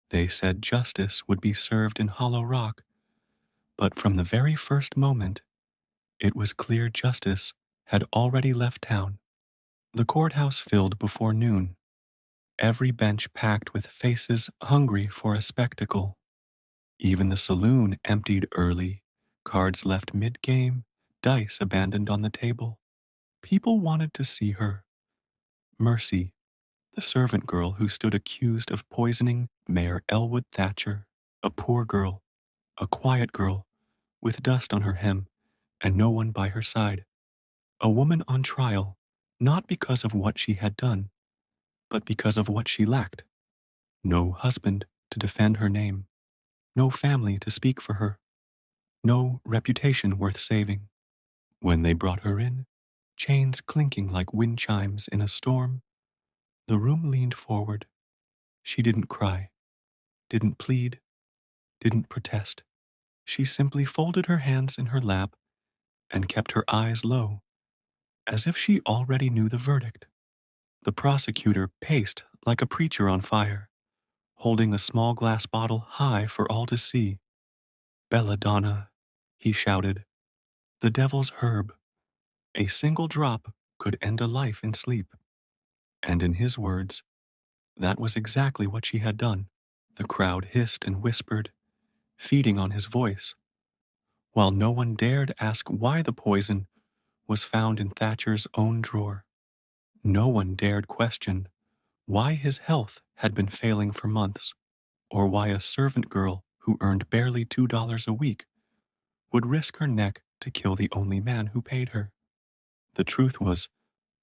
They said justice would be served in Hollow Rock, but from the very first moment, it was clear justice had already left town. The courthouse filled before noon, every bench packed with faces hungry for a spectacle. Even the saloon emptied early, cards left mid-game, dice abandoned on the table. People wanted to see her. Mercy, the servant girl who stood accused of poisoning Mayor Elwood Thatcher, a poor girl, a quiet girl, with dust on her hem and no one by her side. A woman on trial, not because of what she had done, but because of what she lacked. No husband to defend her name, no family to speak for her, no reputation worth saving. When they brought her in, chains clinking like wind chimes in a storm, the room leaned forward. She didn't cry, didn't plead, didn't protest. She simply folded her hands in her lap and kept her eyes low, as if she already knew the verdict. The prosecutor paced like a preacher on fire, holding a small glass bottle high for all to see. Belladonna, he shouted, the devil's herb. A single drop could end a life in sleep. And in his words, that was exactly what she had done. The crowd hissed and whispered, feeding on his voice, while no one dared ask why the poison was found in Thatcher's own drawer. No one dared question why his health had been failing for months, or why a servant girl who earned barely $2 a week would risk her neck to kill the only man who paid her. The truth was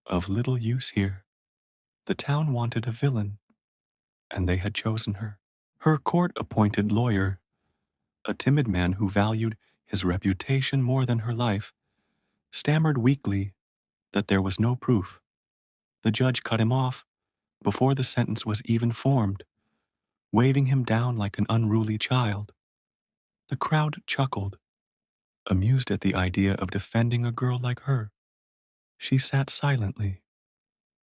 of little use here. The town wanted a villain, and they had chosen her. Her court-appointed lawyer, a timid man who valued his reputation more than her life, stammered weakly that there was no proof. The judge cut him off before the sentence was even formed, waving him down like an unruly child. The crowd chuckled, amused at the idea of defending a girl like her. She sat silently,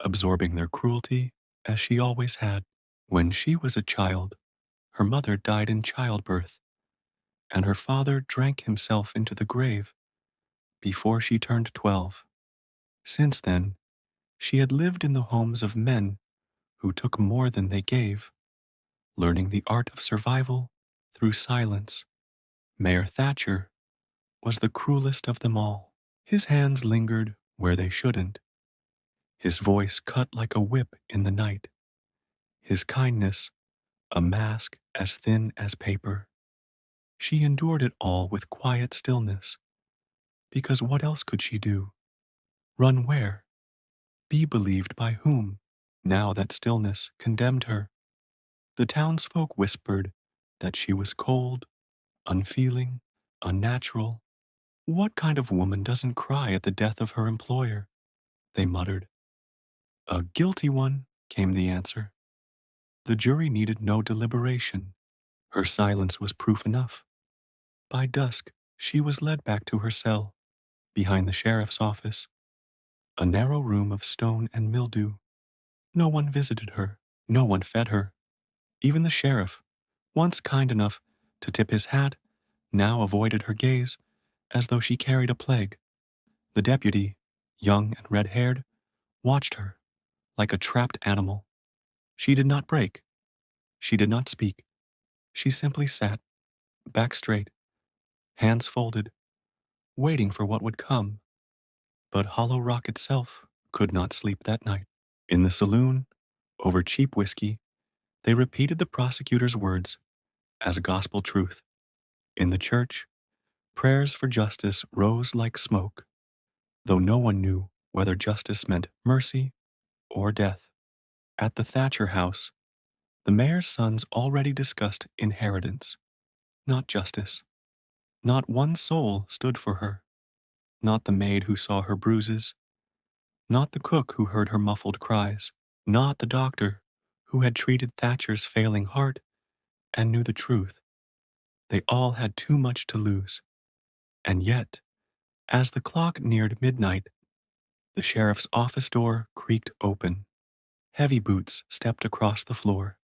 absorbing their cruelty as she always had. When she was a child, her mother died in childbirth, and her father drank himself into the grave before she turned 12. Since then, she had lived in the homes of men who took more than they gave, learning the art of survival through silence. Mayor Thatcher was the cruelest of them all. His hands lingered where they shouldn't. His voice cut like a whip in the night. His kindness a mask as thin as paper. She endured it all with quiet stillness, because what else could she do? Run where? Be believed by whom? Now that stillness condemned her. The townsfolk whispered that she was cold, unfeeling, unnatural. What kind of woman doesn't cry at the death of her employer? They muttered. A guilty one, came the answer. The jury needed no deliberation. Her silence was proof enough. By dusk, she was led back to her cell, behind the sheriff's office, a narrow room of stone and mildew. No one visited her, no one fed her. Even the sheriff, once kind enough to tip his hat, now avoided her gaze as though she carried a plague. The deputy, young and red-haired, watched her like a trapped animal. She did not break. She did not speak. She simply sat, back straight, hands folded, waiting for what would come. But Hollow Rock itself could not sleep that night. In the saloon, over cheap whiskey, they repeated the prosecutor's words as gospel truth. In the church, prayers for justice rose like smoke, though no one knew whether justice meant mercy or death. At the Thatcher house, the mayor's sons already discussed inheritance, not justice. Not one soul stood for her, not the maid who saw her bruises, not the cook who heard her muffled cries, not the doctor who had treated Thatcher's failing heart and knew the truth. They all had too much to lose. And yet, as the clock neared midnight, the sheriff's office door creaked open. Heavy boots stepped across the floor.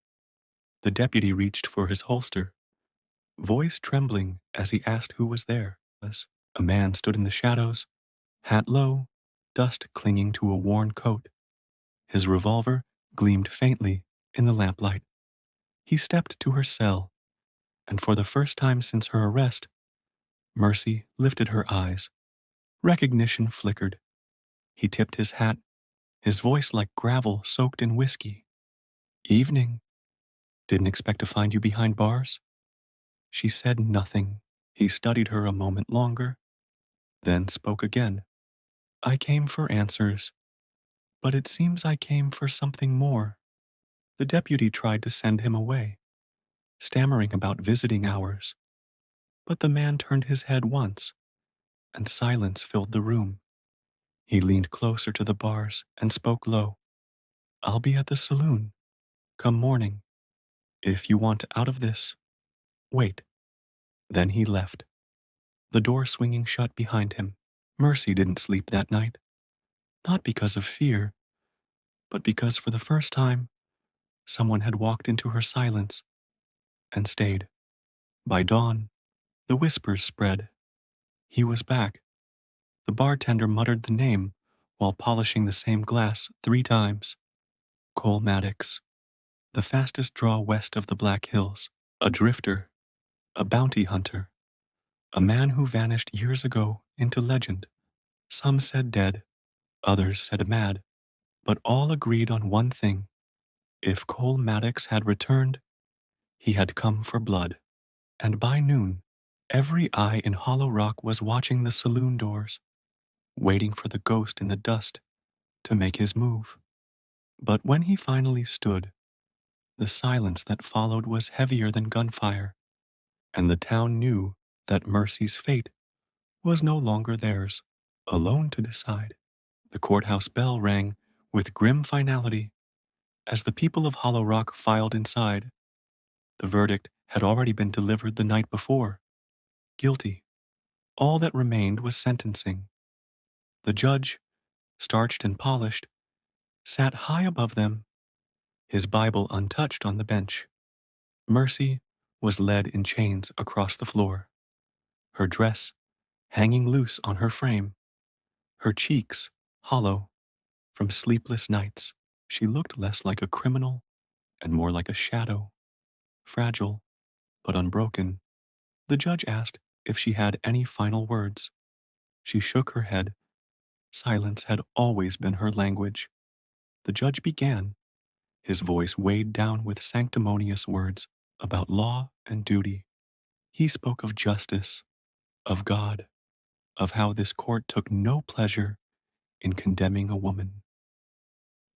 The deputy reached for his holster, voice trembling as he asked who was there. A man stood in the shadows, hat low, dust clinging to a worn coat. His revolver gleamed faintly in the lamplight. He stepped to her cell, and for the first time since her arrest, Mercy lifted her eyes. Recognition flickered. He tipped his hat, his voice like gravel soaked in whiskey. Evening. Didn't expect to find you behind bars? She said nothing. He studied her a moment longer, then spoke again. I came for answers, but it seems I came for something more. The deputy tried to send him away, stammering about visiting hours, but the man turned his head once, and silence filled the room. He leaned closer to the bars and spoke low. I'll be at the saloon, come morning. If you want out of this, wait. Then he left, the door swinging shut behind him. Mercy didn't sleep that night, not because of fear, but because for the first time, someone had walked into her silence and stayed. By dawn, the whispers spread. He was back. The bartender muttered the name while polishing the same glass 3 times. Cole Maddox, the fastest draw west of the Black Hills, a drifter, a bounty hunter, a man who vanished years ago into legend. Some said dead, others said mad, but all agreed on one thing. If Cole Maddox had returned, he had come for blood. And by noon, every eye in Hollow Rock was watching the saloon doors, waiting for the ghost in the dust to make his move. But when he finally stood, the silence that followed was heavier than gunfire, and the town knew that Mercy's fate was no longer theirs, alone to decide. The courthouse bell rang with grim finality as the people of Hollow Rock filed inside. The verdict had already been delivered the night before. Guilty. All that remained was sentencing. The judge, starched and polished, sat high above them, his Bible untouched on the bench. Mercy was led in chains across the floor, her dress hanging loose on her frame, her cheeks hollow from sleepless nights. She looked less like a criminal and more like a shadow, fragile but unbroken. The judge asked if she had any final words. She shook her head. Silence had always been her language. The judge began, his voice weighed down with sanctimonious words about law and duty. He spoke of justice, of God, of how this court took no pleasure in condemning a woman.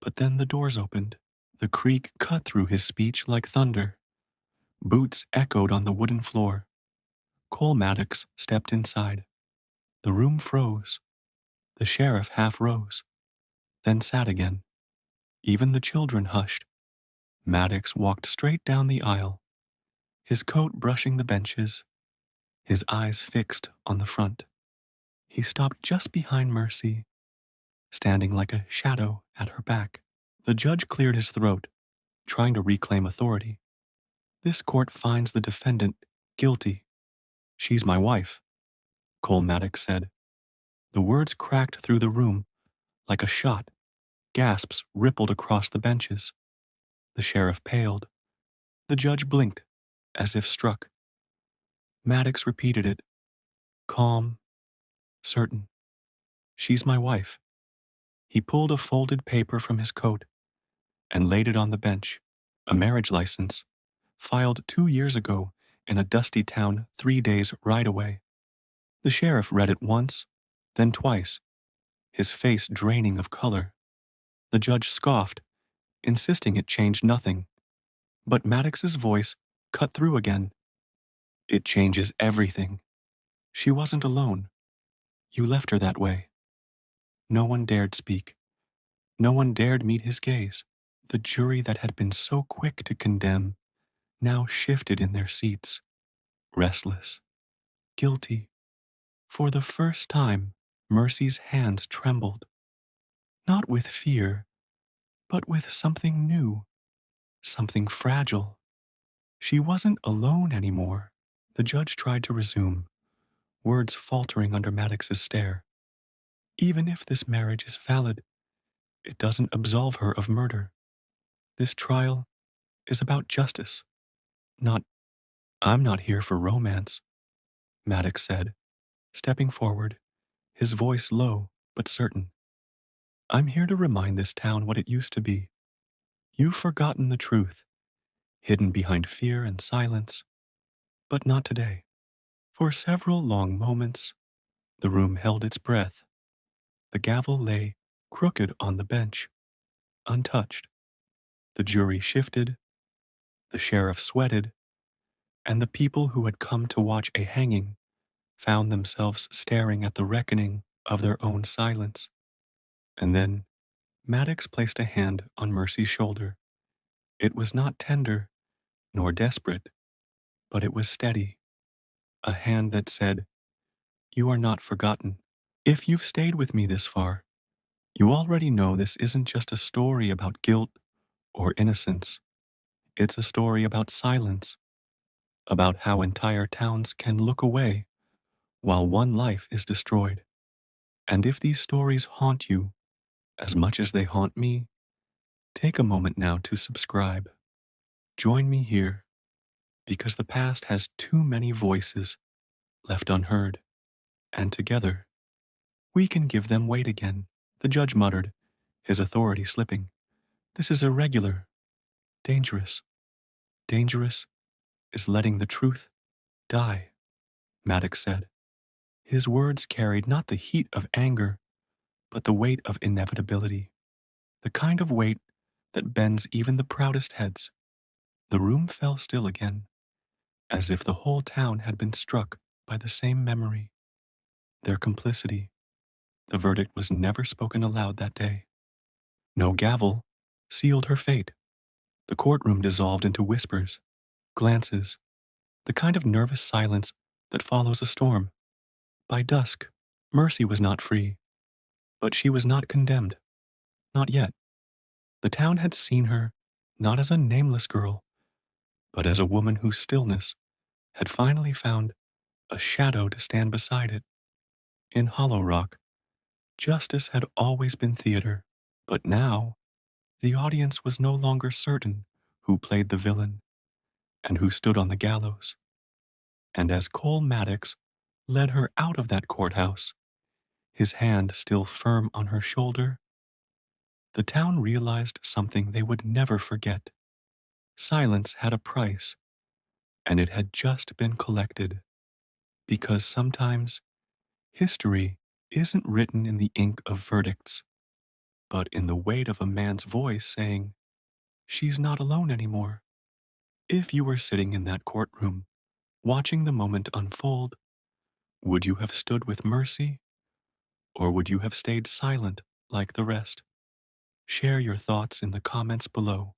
But then the doors opened. The creak cut through his speech like thunder. Boots echoed on the wooden floor. Cole Maddox stepped inside. The room froze. The sheriff half rose, then sat again. Even the children hushed. Maddox walked straight down the aisle, his coat brushing the benches, his eyes fixed on the front. He stopped just behind Mercy, standing like a shadow at her back. The judge cleared his throat, trying to reclaim authority. This court finds the defendant guilty. She's my wife, Cole Maddox said. The words cracked through the room like a shot. Gasps rippled across the benches. The sheriff paled. The judge blinked, as if struck. Maddox repeated it, calm, certain. She's my wife. He pulled a folded paper from his coat and laid it on the bench. A marriage license, filed 2 years ago in a dusty town 3 days' ride away. The sheriff read it once, then twice, his face draining of color. The judge scoffed, insisting it changed nothing. But Maddox's voice cut through again. It changes everything. She wasn't alone. You left her that way. No one dared speak. No one dared meet his gaze. The jury that had been so quick to condemn now shifted in their seats, restless, guilty. For the first time, Mercy's hands trembled, not with fear, but with something new, something fragile. She wasn't alone anymore. The judge tried to resume, words faltering under Maddox's stare. Even if this marriage is valid, it doesn't absolve her of murder. This trial is about justice, not. I'm not here for romance, Maddox said, stepping forward, his voice low but certain. I'm here to remind this town what it used to be. You've forgotten the truth, hidden behind fear and silence, but not today. For several long moments, the room held its breath. The gavel lay crooked on the bench, untouched. The jury shifted, the sheriff sweated, and the people who had come to watch a hanging found themselves staring at the reckoning of their own silence. And then Maddox placed a hand on Mercy's shoulder. It was not tender nor desperate, but it was steady, a hand that said, "You are not forgotten. If you've stayed with me this far, you already know this isn't just a story about guilt or innocence. It's a story about silence, about how entire towns can look away while one life is destroyed. And if these stories haunt you as much as they haunt me, take a moment now to subscribe. Join me here, because the past has too many voices left unheard, and together we can give them weight again." The judge muttered, his authority slipping. "This is irregular, dangerous. Dangerous is letting the truth die," Maddox said. His words carried not the heat of anger, but the weight of inevitability, the kind of weight that bends even the proudest heads. The room fell still again, as if the whole town had been struck by the same memory, their complicity. The verdict was never spoken aloud that day. No gavel sealed her fate. The courtroom dissolved into whispers, glances, the kind of nervous silence that follows a storm. By dusk, Mercy was not free, but she was not condemned. Not yet. The town had seen her not as a nameless girl, but as a woman whose stillness had finally found a shadow to stand beside it. In Hollow Rock, justice had always been theater, but now the audience was no longer certain who played the villain and who stood on the gallows. And as Cole Maddox led her out of that courthouse, his hand still firm on her shoulder, the town realized something they would never forget. Silence had a price, and it had just been collected. Because sometimes history isn't written in the ink of verdicts, but in the weight of a man's voice saying, "She's not alone anymore." If you were sitting in that courtroom, watching the moment unfold, would you have stood with Mercy, or would you have stayed silent like the rest? Share your thoughts in the comments below.